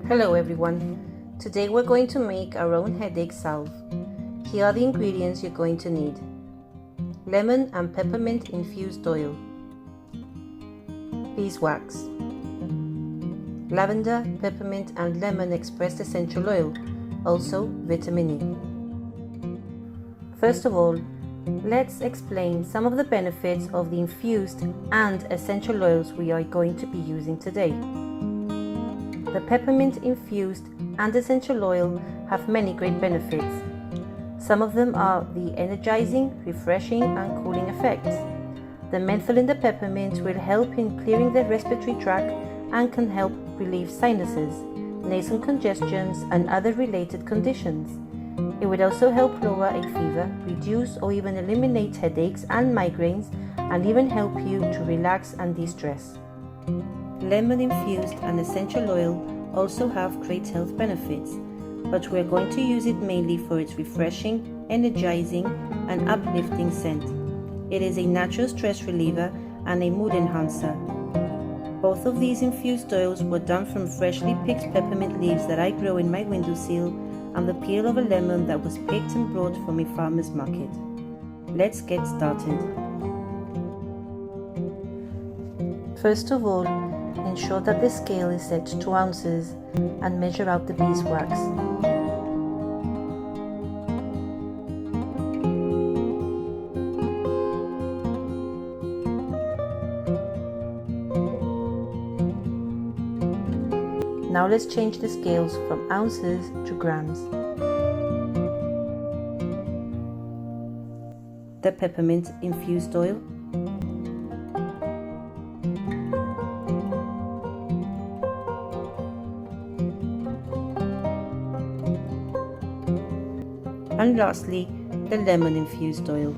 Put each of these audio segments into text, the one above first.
Hello everyone. Today we're going to make our own headache salve. Here are the ingredients you're going to need. Lemon and peppermint infused oil, beeswax, lavender, peppermint and lemon expressed essential oil, also vitamin E. First of all, let's explain some of the benefits of the infused and essential oils we are going to be using today. The peppermint infused and essential oil have many great benefits. Some of them are the energizing, refreshing and cooling effects. The menthol in the peppermint will help in clearing the respiratory tract and can help relieve sinuses, nasal congestions and other related conditions. It would also help lower a fever, reduce or even eliminate headaches and migraines, and even help you to relax and de-stress. Lemon infused and essential oil also have great health benefits, but we're going to use it mainly for its refreshing, energizing and uplifting scent. It is a natural stress reliever and a mood enhancer. Both of these infused oils were done from freshly picked peppermint leaves that I grow in my windowsill and the peel of a lemon that was picked and brought from a farmer's market. Let's get started. First of all, ensure that the scale is set to ounces and measure out the beeswax. Now let's change the scales from ounces to grams. The peppermint infused oil, and lastly, the lemon infused oil.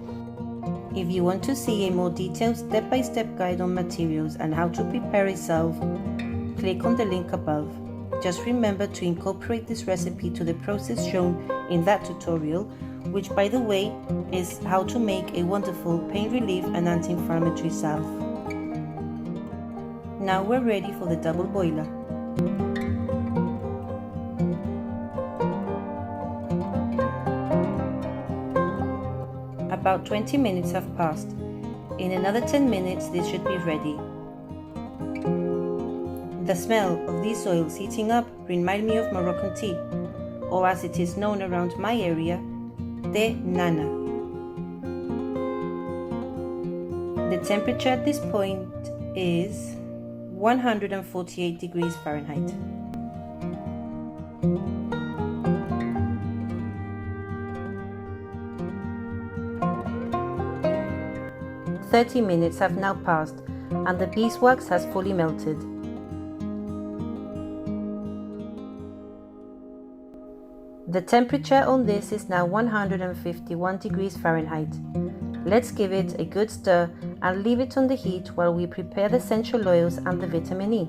If you want to see a more detailed step-by-step guide on materials and how to prepare a salve, click on the link above. Just remember to incorporate this recipe to the process shown in that tutorial, which by the way is how to make a wonderful pain relief and anti-inflammatory salve. Now we're ready for the double boiler. About 20 minutes have passed. In another 10 minutes this should be ready. The smell of these oils heating up remind me of Moroccan tea, or as it is known around my area, the nana. The temperature at this point is 148 degrees Fahrenheit. "30 minutes have now passed and the beeswax has fully melted. The temperature on this is now 151 degrees Fahrenheit. Let's give it a good stir and leave it on the heat while we prepare the essential oils and the vitamin E.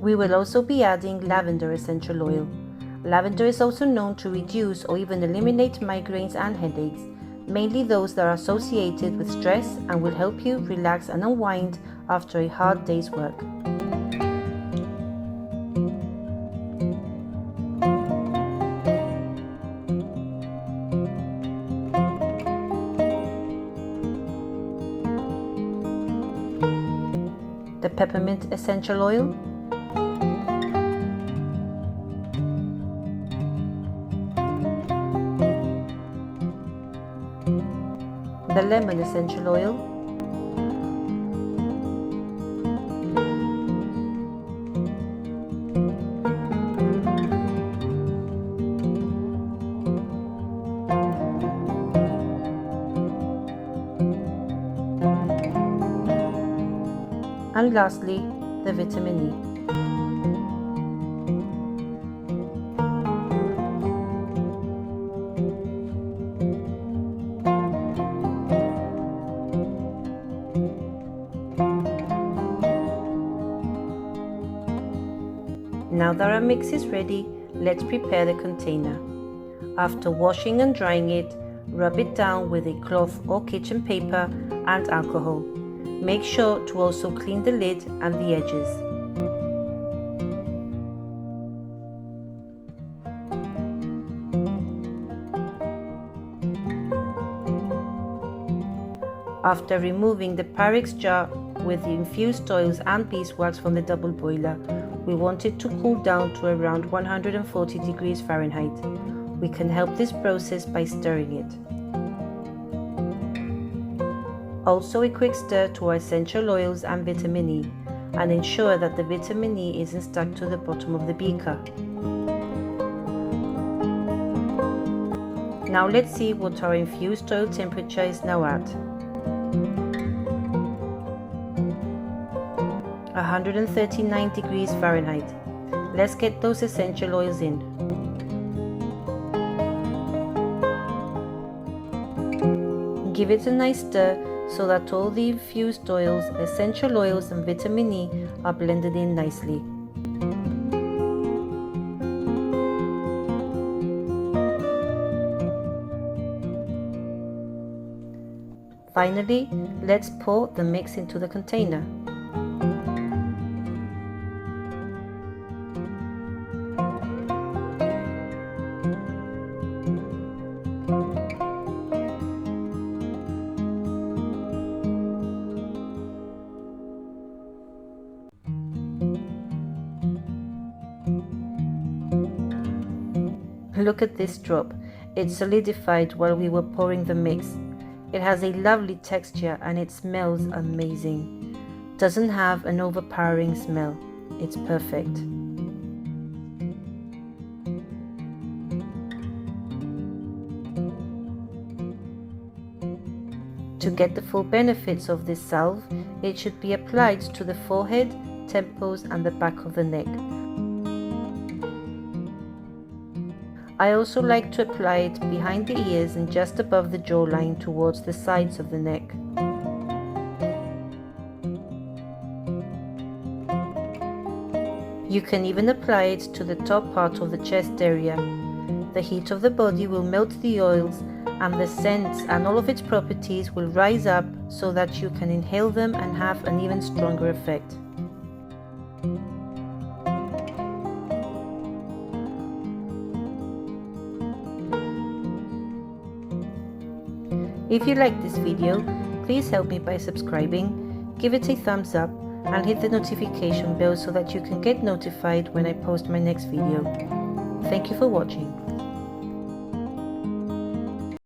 We will also be adding lavender essential oil. Lavender is also known to reduce or even eliminate migraines and headaches, mainly those that are associated with stress, and will help you relax and unwind after a hard day's work. The peppermint essential oil, the lemon essential oil, and lastly, the vitamin E. Now that our mix is ready, let's prepare the container. After washing and drying it, rub it down with a cloth or kitchen paper and alcohol. Make sure to also clean the lid and the edges. After removing the Pyrex jar with the infused oils and beeswax from the double boiler, we want it to cool down to around 140 degrees Fahrenheit. We can help this process by stirring it. Also a quick stir to our essential oils and vitamin E, and ensure that the vitamin E isn't stuck to the bottom of the beaker. Now let's see what our infused oil temperature is now at. 139 degrees Fahrenheit. Let's get those essential oils in. Give it a nice stir so that all the infused oils, essential oils and vitamin E are blended in nicely. Finally, let's pour the mix into the container. Look at this drop. It solidified while we were pouring the mix. It has a lovely texture and it smells amazing. Doesn't have an overpowering smell. It's perfect. To get the full benefits of this salve, it should be applied to the forehead, temples and the back of the neck. I also like to apply it behind the ears and just above the jawline towards the sides of the neck. You can even apply it to the top part of the chest area. The heat of the body will melt the oils and the scents and all of its properties will rise up so that you can inhale them and have an even stronger effect. If you like this video, please help me by subscribing, give it a thumbs up and hit the notification bell so that you can get notified when I post my next video. Thank you for watching.